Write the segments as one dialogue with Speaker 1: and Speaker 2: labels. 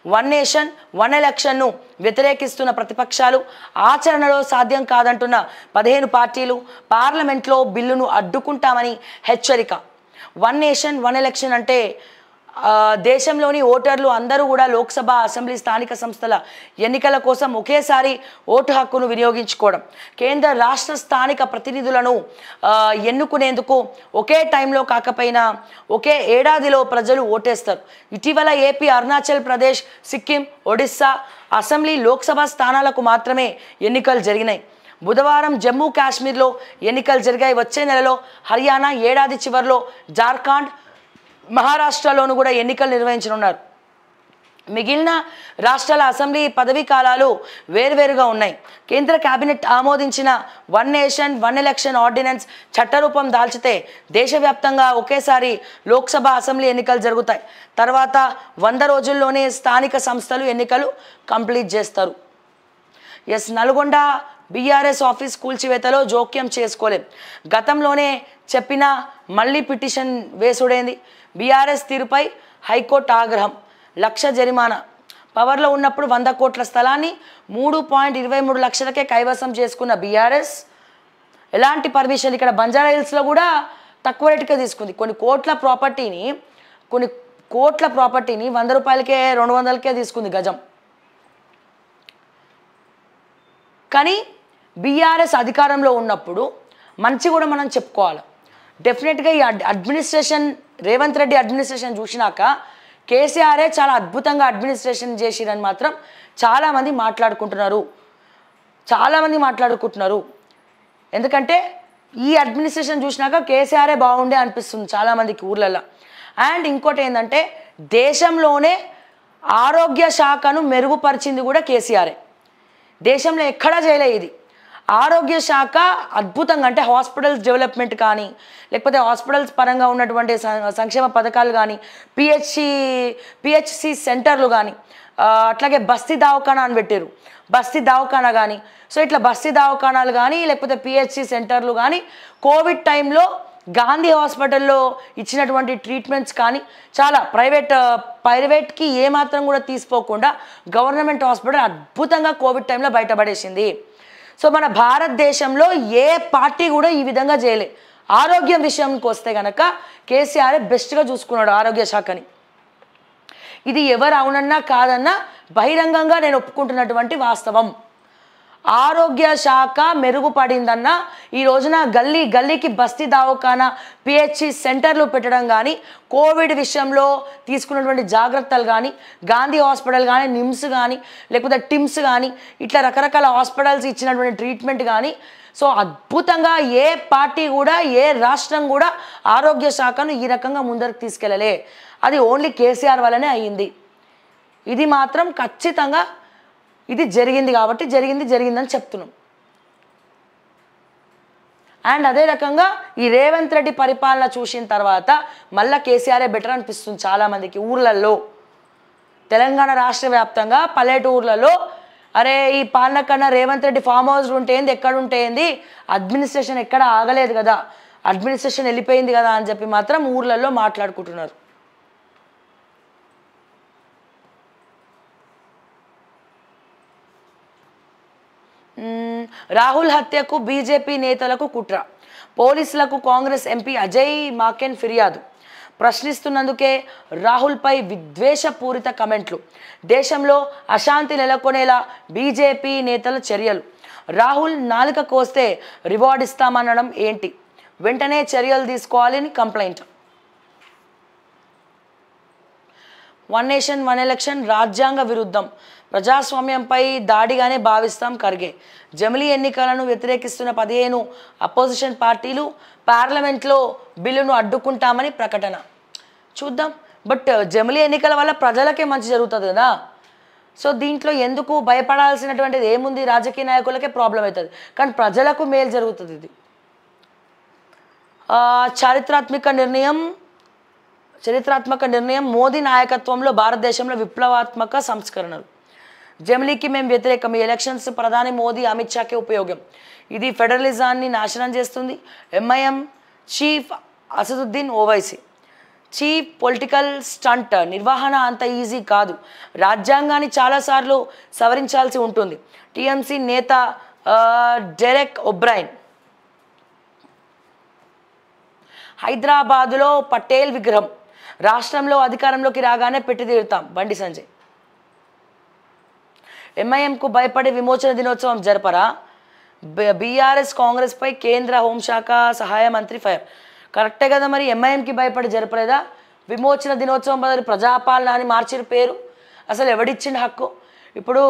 Speaker 1: One nation one ఎలక్షన్ను వ్యతిరేకిస్తున్న ప్రతిపక్షాలు, ఆచరణలో సాధ్యం కాదంటున్న 15 పార్టీలు పార్లమెంట్లో బిల్లును అడ్డుకుంటామని హెచ్చరిక. వన్ నేషన్ వన్ ఎలక్షన్ అంటే దేశంలోని ఓటర్లు అందరూ కూడా లోక్సభ, అసెంబ్లీ, స్థానిక సంస్థల ఎన్నికల కోసం ఒకేసారి ఓటు హక్కును వినియోగించుకోవడం. కేంద్ర, రాష్ట్ర, స్థానిక ప్రతినిధులను ఎన్నుకునేందుకు ఒకే టైంలో కాకపోయినా ఒకే ఏడాదిలో ప్రజలు ఓటేస్తారు. ఇటీవల ఏపీ, అరుణాచల్ ప్రదేశ్, సిక్కిం, ఒడిస్సా అసెంబ్లీ, లోక్సభ స్థానాలకు మాత్రమే ఎన్నికలు జరిగినాయి. బుధవారం జమ్మూ కాశ్మీర్లో ఎన్నికలు జరిగాయి. వచ్చే నెలలో హర్యానా, ఏడాది చివరిలో జార్ఖండ్, మహారాష్ట్రలోనూ కూడా ఎన్నికలు నిర్వహించనున్నారు. మిగిలిన రాష్ట్రాల అసెంబ్లీ పదవీ కాలాలు వేర్వేరుగా ఉన్నాయి. కేంద్ర కేబినెట్ ఆమోదించిన one nation one election ordinance చట్టరూపం దాల్చితే దేశవ్యాప్తంగా ఒకేసారి లోక్సభ, అసెంబ్లీ ఎన్నికలు జరుగుతాయి. తర్వాత 100 రోజుల్లోనే స్థానిక సంస్థలు ఎన్నికలు కంప్లీట్ చేస్తారు. నల్గొండ బీఆర్ఎస్ ఆఫీస్ కూల్చివేతలో జోక్యం చేసుకోలేదు. గతంలోనే చెప్పినా మళ్ళీ పిటిషన్ వేసుడైంది. బీఆర్ఎస్ తీరుపై హైకోర్టు ఆగ్రహం, 1,00,000 జరిమానా. పవర్లో ఉన్నప్పుడు 100 కోట్ల స్థలాన్ని 3.23 లక్షలకే కైవసం చేసుకున్న బీఆర్ఎస్ ఎలాంటి పర్మిషన్, ఇక్కడ బంజారా హిల్స్లో కూడా తక్కువ రేటుకే తీసుకుంది. కొన్ని కోట్ల ప్రాపర్టీని 100 రూపాయలకే 200కే తీసుకుంది గజం. కానీ బీఆర్ఎస్ అధికారంలో ఉన్నప్పుడు మంచి కూడా మనం చెప్పుకోవాలి. డెఫినెట్గా ఈ అడ్మినిస్ట్రేషన్, రేవంత్ రెడ్డి అడ్మినిస్ట్రేషన్ చూసినాక కేసీఆరే చాలా అద్భుతంగా అడ్మినిస్ట్రేషన్ చేసిరని మాత్రం చాలామంది మాట్లాడుకుంటున్నారు. ఎందుకంటే ఈ అడ్మినిస్ట్రేషన్ చూసినాక కేసీఆరే బాగుండే అనిపిస్తుంది చాలామందికి ఊర్లలో. అండ్ ఇంకోటి ఏంటంటే దేశంలోనే ఆరోగ్య శాఖను మెరుగుపరిచింది కూడా కేసీఆరే. దేశంలో ఎక్కడా చేయలే ఇది. ఆరోగ్య శాఖ అద్భుతంగా, అంటే హాస్పిటల్స్ డెవలప్మెంట్ కానీ, లేకపోతే హాస్పిటల్స్ పరంగా ఉన్నటువంటి సంక్షేమ పథకాలు కానీ, పిహెచ్సి సెంటర్లు కానీ, అట్లాగే బస్తీ దవాఖానా అని పెట్టారు. బస్తీ దవాఖానా కానీ, సో ఇట్లా బస్తీ దవాఖానాలు కానీ, లేకపోతే పిహెచ్సి సెంటర్లు కానీ, కోవిడ్ టైంలో గాంధీ హాస్పిటల్లో ఇచ్చినటువంటి ట్రీట్మెంట్స్ కానీ, చాలా ప్రైవేట్కి ఏమాత్రం కూడా తీసుకోకుండా గవర్నమెంట్ హాస్పిటల్ అద్భుతంగా కోవిడ్ టైంలో బయటపడేసింది. సో మన భారతదేశంలో ఏ పార్టీ కూడా ఈ విధంగా చేయలే. ఆరోగ్యం విషయానికి వస్తే కనుక కేసీఆర్ బెస్ట్గా చూసుకున్నాడు ఆరోగ్య శాఖని. ఇది ఎవరు అవునన్నా కాదన్నా బహిరంగంగా నేను ఒప్పుకుంటున్నటువంటి వాస్తవం. ఆరోగ్య శాఖ మెరుగుపడిందన్న ఈ రోజున గల్లీకి బస్తీ దవాఖానా, పిహెచ్సి సెంటర్లు పెట్టడం కానీ, కోవిడ్ విషయంలో తీసుకున్నటువంటి జాగ్రత్తలు కానీ, గాంధీ హాస్పిటల్ కానీ, నిమ్స్ కానీ, లేకపోతే టిమ్స్ కానీ, ఇట్లా రకరకాల హాస్పిటల్స్ ఇచ్చినటువంటి ట్రీట్మెంట్ కానీ, సో అద్భుతంగా ఏ పార్టీ కూడా, ఏ రాష్ట్రం కూడా ఆరోగ్య శాఖను ఈ రకంగా ముందరకు తీసుకెళ్ళలే. అది ఓన్లీ కేసీఆర్ వల్లనే అయ్యింది. ఇది మాత్రం ఖచ్చితంగా ఇది జరిగింది కాబట్టి జరిగిందని చెప్తున్నాం. అండ్ అదే రకంగా ఈ రేవంత్ రెడ్డి పరిపాలన చూసిన తర్వాత మళ్ళీ కేసీఆరే బెటర్ అనిపిస్తుంది చాలామందికి. ఊర్లలో, తెలంగాణ రాష్ట్ర వ్యాప్తంగా పల్లెటూర్లలో, అరే ఈ పాలన కన్నా రేవంత్ రెడ్డి ఫామ్ హౌస్ ఉంటే ఏంది, ఎక్కడ ఉంటే ఏంది, అడ్మినిస్ట్రేషన్ ఎక్కడ ఆగలేదు కదా, అడ్మినిస్ట్రేషన్ వెళ్ళిపోయింది కదా అని చెప్పి మాత్రం ఊర్లలో మాట్లాడుకుంటున్నారు. రాహుల్ హత్యకు బీజేపీ నేతలకు కుట్ర, పోలీసులకు కాంగ్రెస్ ఎంపీ అజయ్ మాకెన్ ఫిర్యాదు. ప్రశ్నిస్తున్నందుకే రాహుల్పై విద్వేషపూరిత కమెంట్లు. దేశంలో అశాంతి నెలకొనేలా బీజేపీ నేతల చర్యలు. రాహుల్ నాలుక కోస్తే రివార్డ్ ఇస్తామనడం ఏంటి, వెంటనే చర్యలు తీసుకోవాలని complaint. One nation one election రాజ్యాంగ విరుద్ధం, ప్రజాస్వామ్యంపై దాడిగానే భావిస్తాం ఖర్గే. జమిలీ ఎన్నికలను వ్యతిరేకిస్తున్న 15 అపోజిషన్ పార్టీలు పార్లమెంట్లో బిల్లును అడ్డుకుంటామని ప్రకటన. చూద్దాం. బట్ జమిలీ ఎన్నికల వల్ల ప్రజలకే మంచి జరుగుతుంది కదా. సో దీంట్లో ఎందుకు భయపడాల్సినటువంటిది ఏముంది, రాజకీయ నాయకులకే ప్రాబ్లం అవుతుంది, కానీ ప్రజలకు మేలు జరుగుతుంది. ఇది చరిత్రాత్మక నిర్ణయం, మోదీ నాయకత్వంలో భారతదేశంలో విప్లవాత్మక సంస్కరణలు. జమిలీకి మేము వ్యతిరేకం, ఈ ఎలక్షన్స్ ప్రధాని మోదీ, అమిత్ షాకే ఉపయోగం. ఇది ఫెడరలిజాన్ని నాశనం చేస్తుంది. MIM chief Asaduddin Owaisi. Cheap political stunt. నిర్వహణ అంత ఈజీ కాదు. రాజ్యాంగాన్ని చాలాసార్లు సవరించాల్సి ఉంటుంది. టీఎంసీ నేత డెరెక్ ఒబ్రైన్. హైదరాబాదులో పటేల్ విగ్రహం రాష్ట్రంలో అధికారంలోకి రాగానే పెట్టి తీరుతాం. బండి సంజయ్. ఎంఐఎంకు భయపడి విమోచన దినోత్సవం జరపరా? బీఆర్ఎస్ కాంగ్రెస్పై కేంద్ర హోంశాఖ సహాయ మంత్రి ఫైర్. కరెక్టే కదా మరి. ఎంఐఎంకి భయపడి జరపలేదా? విమోచన దినోత్సవం బదులు ప్రజాపాలన అని మార్చిన పేరు. అసలు ఎవడిచ్చిండు హక్కు? ఇప్పుడు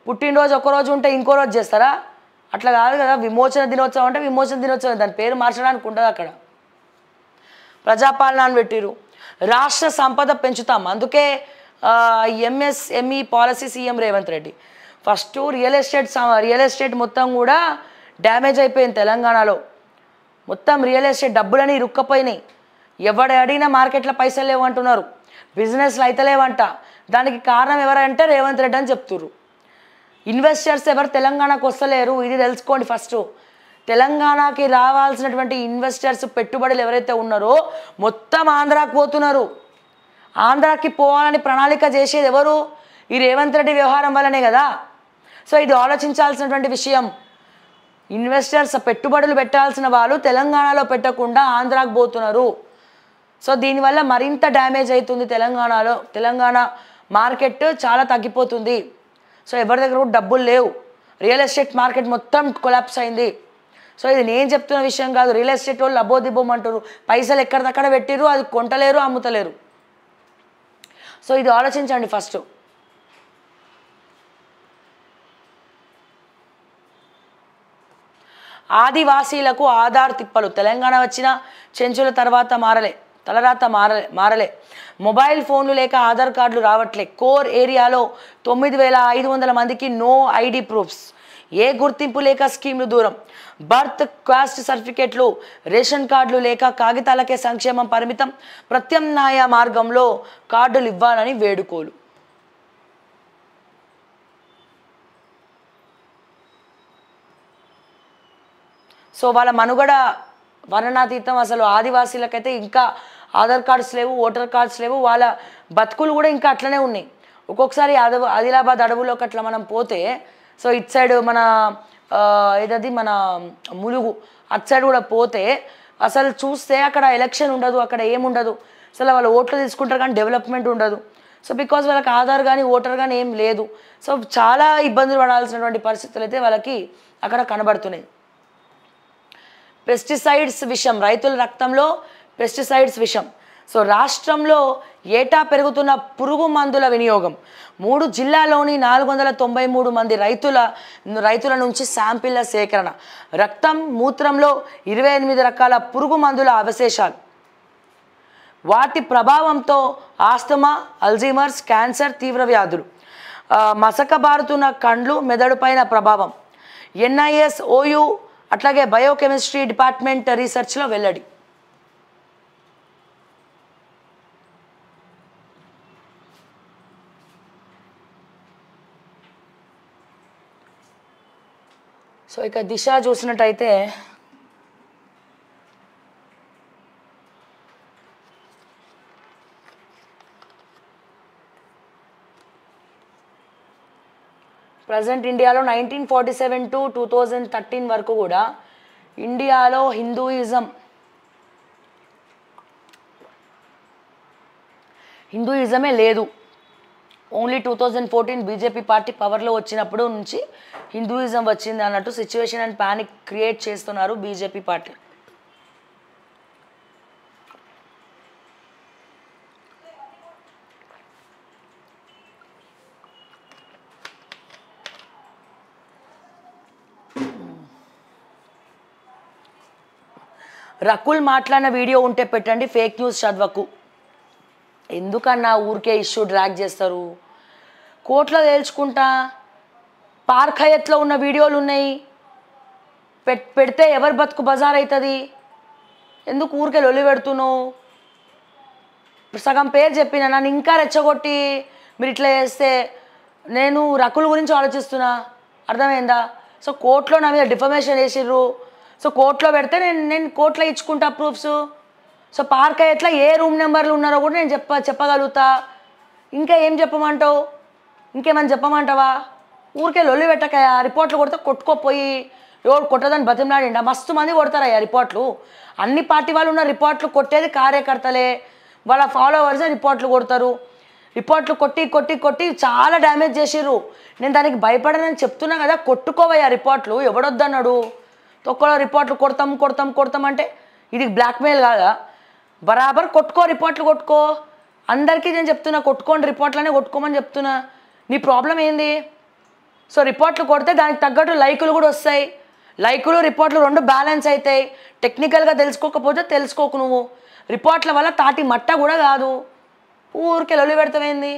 Speaker 1: పుట్టినరోజు ఒకరోజు ఉంటే ఇంకో రోజు చేస్తారా? అట్లా కాదు కదా. విమోచన దినోత్సవం అంటే విమోచన దినోత్సవం, దాని పేరు మార్చడానికి ఉండదు. అక్కడ ప్రజాపాలన అని పెట్టిరు. రాష్ట్ర సంపద పెంచుతాం, అందుకే MSME policy CM Revanth Reddy. First real estate మొత్తం కూడా డ్యామేజ్ అయిపోయింది తెలంగాణలో. మొత్తం రియల్ ఎస్టేట్ డబ్బులని ఇరుక్కపోయినాయి. ఎవడు అడిగినా మార్కెట్లో పైసలు లేవంటున్నారు, బిజినెస్లు అయితే లేవంట. దానికి కారణం ఎవరంటే రేవంత్ రెడ్డి అని చెప్తున్నారు. ఇన్వెస్టర్స్ ఎవరు తెలంగాణకు వస్తలేరు, ఇది తెలుసుకోండి ఫస్ట్. తెలంగాణకి రావాల్సినటువంటి ఇన్వెస్టర్స్ పెట్టుబడులు ఎవరైతే ఉన్నారో మొత్తం ఆంధ్రాకి పోతున్నారు. ఆంధ్రాకి పోవాలని ప్రణాళిక చేసేది ఎవరు? ఈ రేవంత్ రెడ్డి వ్యవహారం వల్లనే కదా. సో ఇది ఆలోచించాల్సినటువంటి విషయం. ఇన్వెస్టర్స్ పెట్టుబడులు పెట్టాల్సిన వాళ్ళు తెలంగాణలో పెట్టకుండా ఆంధ్రాకి పోతున్నారు. సో దీనివల్ల మరింత డ్యామేజ్ అవుతుంది తెలంగాణలో. తెలంగాణ మార్కెట్ చాలా తగ్గిపోతుంది. సో ఎవరి దగ్గర కూడా డబ్బులు లేవు. రియల్ ఎస్టేట్ మార్కెట్ మొత్తం కొలాప్స్ అయింది. సో ఇది నేను చెప్తున్న విషయం కాదు. రియల్ ఎస్టేట్ వాళ్ళు అబ్బోదిబ్బోమంటారు, పైసలు ఎక్కడిదక్కడ పెట్టిరు, అది కొంటలేరు, అమ్ముతలేరు. సో ఇది ఆలోచించండి ఫస్ట్. ఆదివాసీలకు ఆధార్ తిప్పలు. తెలంగాణ వచ్చిన చెంచుల తలరాత మారలే. మొబైల్ ఫోన్లు లేక ఆధార్ కార్డులు రావట్లే. కోర్ ఏరియాలో 9,500 మందికి నో ఐడి ప్రూఫ్స్. ఏ గుర్తింపు లేక స్కీమ్లు దూరం. బర్త్ కాస్ట్ సర్టిఫికేట్లు, రేషన్ కార్డులు లేక కాగితాలకే సంక్షేమం పరిమితం. ప్రత్యామ్నాయ మార్గంలో కార్డులు ఇవ్వాలని వేడుకోలు. సో వాళ్ళ మనుగడ వర్ణనాతీతం. అసలు ఆదివాసీలకైతే ఇంకా ఆధార్ కార్డ్స్ లేవు, ఓటర్ కార్డ్స్ లేవు. వాళ్ళ బతుకులు కూడా ఇంకా అట్లనే ఉన్నాయి. ఒక్కొక్కసారి ఆదిలాబాద్ అడవులోకి అట్లా మనం పోతే, సో ఇటు సైడ్ మన ఏదది మన ములుగు అటు సైడ్ కూడా పోతే అసలు చూస్తే అక్కడ ఎలక్షన్ ఉండదు, అక్కడ ఏముండదు. అసలు వాళ్ళు ఓట్లు తీసుకుంటారు కానీ డెవలప్మెంట్ ఉండదు. సో బికాజ్ వాళ్ళకి ఆధార్ కానీ ఓటర్ కానీ ఏం లేదు. సో చాలా ఇబ్బందులు పడాల్సినటువంటి పరిస్థితులు అయితే వాళ్ళకి అక్కడ కనబడుతున్నాయి. పెస్టిసైడ్స్ విషం. రైతుల రక్తంలో పెస్టిసైడ్స్ విషం. సో రాష్ట్రంలో ఏటా పెరుగుతున్న పురుగు మందుల వినియోగం. 3 జిల్లాలోని 493 మంది రైతుల నుంచి శాంపిళ్ల సేకరణ. రక్తం, మూత్రంలో 28 రకాల పురుగు మందుల అవశేషాలు. వాటి ప్రభావంతో ఆస్తమా, అల్జీమర్స్, క్యాన్సర్, తీవ్ర వ్యాధులు. మసకబారుతున్న కండ్లు, మెదడు పైన ప్రభావం. NIS, OU అట్లాగే బయోకెమిస్ట్రీ డిపార్ట్మెంట్ రీసెర్చ్లో వెల్లడి. సో ఇక దిశ చూసినట్టయితే ప్రజెంట్ ఇండియాలో 1947 to 2013 వరకు కూడా ఇండియాలో హిందూయిజమే లేదు. ఓన్లీ 2014 బీజేపీ పార్టీ పవర్లో వచ్చినప్పుడు నుంచి హిందూయిజం వచ్చింది అన్నట్టు సిచ్యువేషన్ అండ్ ప్యానిక్ క్రియేట్ చేస్తున్నారు బీజేపీ పార్టీ. రకుల్ మాట్లాడిన వీడియో ఉంటే పెట్టండి, ఫేక్ న్యూస్ చదవకు. ఎందుకన్నా ఊరికే ఇష్యూ డ్రాగ్ చేస్తారు. కోర్టులో తేల్చుకుంటా. పార్క్ హయత్లో ఉన్న వీడియోలు ఉన్నాయి, పెడితే ఎవరి బతుకు బజార్ అవుతుంది. ఎందుకు ఊరికే లొల్లి పెడుతున్నావు? సగం పేరు చెప్పిన నన్ను ఇంకా రెచ్చగొట్టి మీరు ఇట్లా చేస్తే నేను రకుల్ గురించి ఆలోచిస్తున్నా. అర్థమైందా? సో కోర్టులో నా మీద డిఫమేషన్ వేసిర్రు. సో కోర్టులో పెడితే నేను కోర్టులో ఇచ్చుకుంటా ప్రూఫ్స్. సో పార్క్ ఎట్లా ఏ రూమ్ నెంబర్లు ఉన్నారో కూడా నేను చెప్పగలుగుతా. ఇంకా ఏం చెప్పమంటావు? ఇంకేమని చెప్పమంటావా? ఊరికే లొల్లి పెట్టకయా. రిపోర్ట్లు కొడితే కొట్టుకోపోయి ఎవరు కొట్టదని బతిమలాడిండా? మస్తు మంది కొడతారయ్యా రిపోర్ట్లు. అన్ని పార్టీ వాళ్ళు ఉన్న రిపోర్ట్లు కొట్టేది కార్యకర్తలే, వాళ్ళ ఫాలోవర్సే రిపోర్ట్లు కొడతారు. రిపోర్ట్లు కొట్టి కొట్టి కొట్టి చాలా డ్యామేజ్ చేసిర్రు. నేను దానికి భయపడనని చెప్తున్నా కదా. కొట్టుకోవయ్యా రిపోర్ట్లు, ఎవడొద్దన్నాడు? తొక్కలో రిపోర్ట్లు కొడతాం కొడతాం కొడతాం అంటే ఇది బ్లాక్మెయిల్ కాదా? బరాబర్ కొట్టుకో, రిపోర్ట్లు కొట్టుకో. అందరికీ నేను చెప్తున్నా కొట్టుకోండి, రిపోర్ట్లనే కొట్టుకోమని చెప్తున్నా. నీ ప్రాబ్లం ఏంది? సో రిపోర్ట్లు కొడితే దానికి తగ్గట్టు లైకులు కూడా వస్తాయి. లైకులు రిపోర్ట్లు రెండు బ్యాలెన్స్ అవుతాయి. టెక్నికల్గా తెలుసుకోకపోతే తెలుసుకోకు. నువ్వు రిపోర్ట్ల వల్ల తాటి మట్ట కూడా కాదు. ఊరికే లొల్లి పెడతావేంది?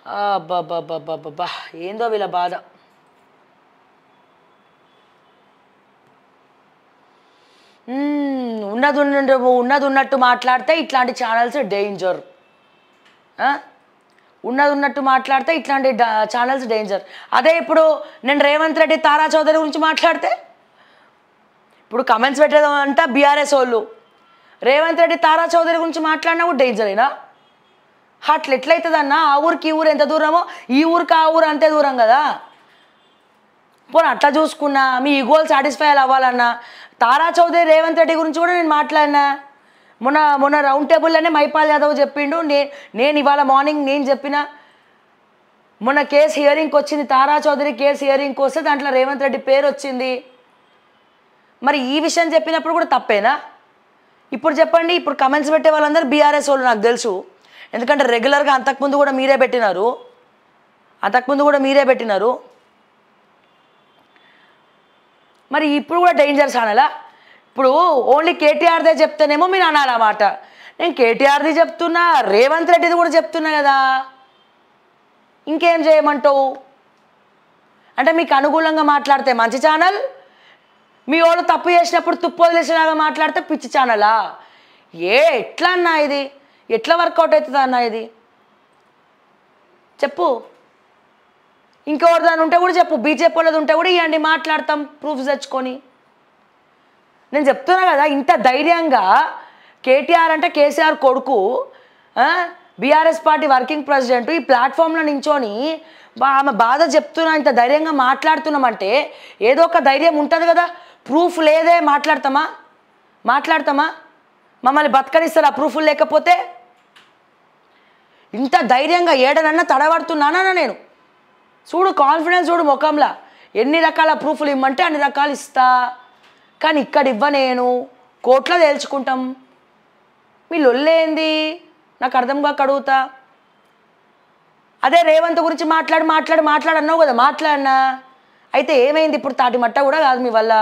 Speaker 1: అబ్బా ఏందో వీళ్ళ బాధ. ఉన్నది ఉన్నట్టు మాట్లాడితే ఇట్లాంటి ఛానల్స్ డేంజర్. ఉన్నది ఉన్నట్టు మాట్లాడితే ఇట్లాంటి ఛానల్స్ డేంజర్. అదే ఇప్పుడు నేను రేవంత్ రెడ్డి తారా చౌదరి గురించి మాట్లాడితే ఇప్పుడు కమెంట్స్ పెట్టేది అంట బీఆర్ఎస్ వాళ్ళు. రేవంత్ రెడ్డి తారా చౌదరి గురించి మాట్లాడినా కూడా డేంజరేనా? అట్లా ఎట్లయితుందన్న? ఆ ఊరికి ఈ ఊరు ఎంత దూరమో ఈ ఊరికి ఆ ఊరు అంతే దూరం కదా. పోనీ అట్లా చూసుకున్నా మీ ఈగోలు సాటిస్ఫై అవ్వాలన్నా. తారా చౌదరి రేవంత్ రెడ్డి గురించి కూడా నేను మాట్లాడినా. మొన్న రౌండ్ టేబుల్లోనే మైపాల్ యాదవ్ చెప్పిండు. నేను ఇవాళ మార్నింగ్ నేను చెప్పిన. మొన్న కేసు హియరింగ్కి వచ్చింది, తారా చౌదరి కేసు హియరింగ్కి వస్తే దాంట్లో రేవంత్ రెడ్డి పేరు వచ్చింది. మరి ఈ విషయం చెప్పినప్పుడు కూడా తప్పేనా? ఇప్పుడు చెప్పండి. ఇప్పుడు కమెంట్స్ పెట్టే వాళ్ళందరూ బీఆర్ఎస్ వాళ్ళు నాకు తెలుసు. ఎందుకంటే రెగ్యులర్గా అంతకుముందు కూడా మీరే పెట్టినారు. మరి ఇప్పుడు కూడా డేంజర్స్ అనాలా? ఇప్పుడు ఓన్లీ కేటీఆర్దే చెప్తేనేమో మీరు అనాలి ఆ మాట. నేను కేటీఆర్ది చెప్తున్నా, రేవంత్ రెడ్డిది కూడా చెప్తున్నా కదా. ఇంకేం చేయమంటావు? అంటే మీకు అనుకూలంగా మాట్లాడితే మంచి ఛానల్, మీ వాళ్ళు తప్పు చేసినప్పుడు తుప్పు వదిలేసేలాగా మాట్లాడితే పిచ్చి ఛానలా? ఎట్లా అన్నా ఇది? ఎట్లా వర్కౌట్ అవుతుందా అన్న ఇది? చెప్పు. ఇంకెవరి దాని ఉంటే కూడా చెప్పు. బీజేపీ వాళ్ళది ఉంటే కూడా ఇవ్వండి, మాట్లాడతాం ప్రూఫ్స్ తెచ్చుకొని. నేను చెప్తున్నా కదా, ఇంత ధైర్యంగా కేటీఆర్ అంటే కేసీఆర్ కొడుకు, బీఆర్ఎస్ పార్టీ వర్కింగ్ ప్రెసిడెంట్, ఈ ప్లాట్ఫామ్లో నించొని ఆమె బాధ చెప్తున్నా, ఇంత ధైర్యంగా మాట్లాడుతున్నామంటే ఏదో ఒక ధైర్యం ఉంటుంది కదా. ప్రూఫ్ లేదే మాట్లాడతామా? మమ్మల్ని బతకనిస్తారా ప్రూఫ్లు లేకపోతే? ఇంత ధైర్యంగా ఏడనన్నా తడబడుతున్నానా నేను? చూడు కాన్ఫిడెన్స్, చూడు ముఖంలా. ఎన్ని రకాల ప్రూఫ్లు ఇమ్మంటే అన్ని రకాలు ఇస్తా. కానీ ఇక్కడ ఇవ్వనేను. కోర్టులో తేల్చుకుంటాం. మీ లొల్లేంది నాకు అర్థం కాక అడుగుతా. అదే రేవంత్ గురించి మాట్లాడు అన్నావు కదా, మాట్లాడినా. అయితే ఏమైంది? ఇప్పుడు తాటి మట్ట కూడా కాదు మీ వల్ల.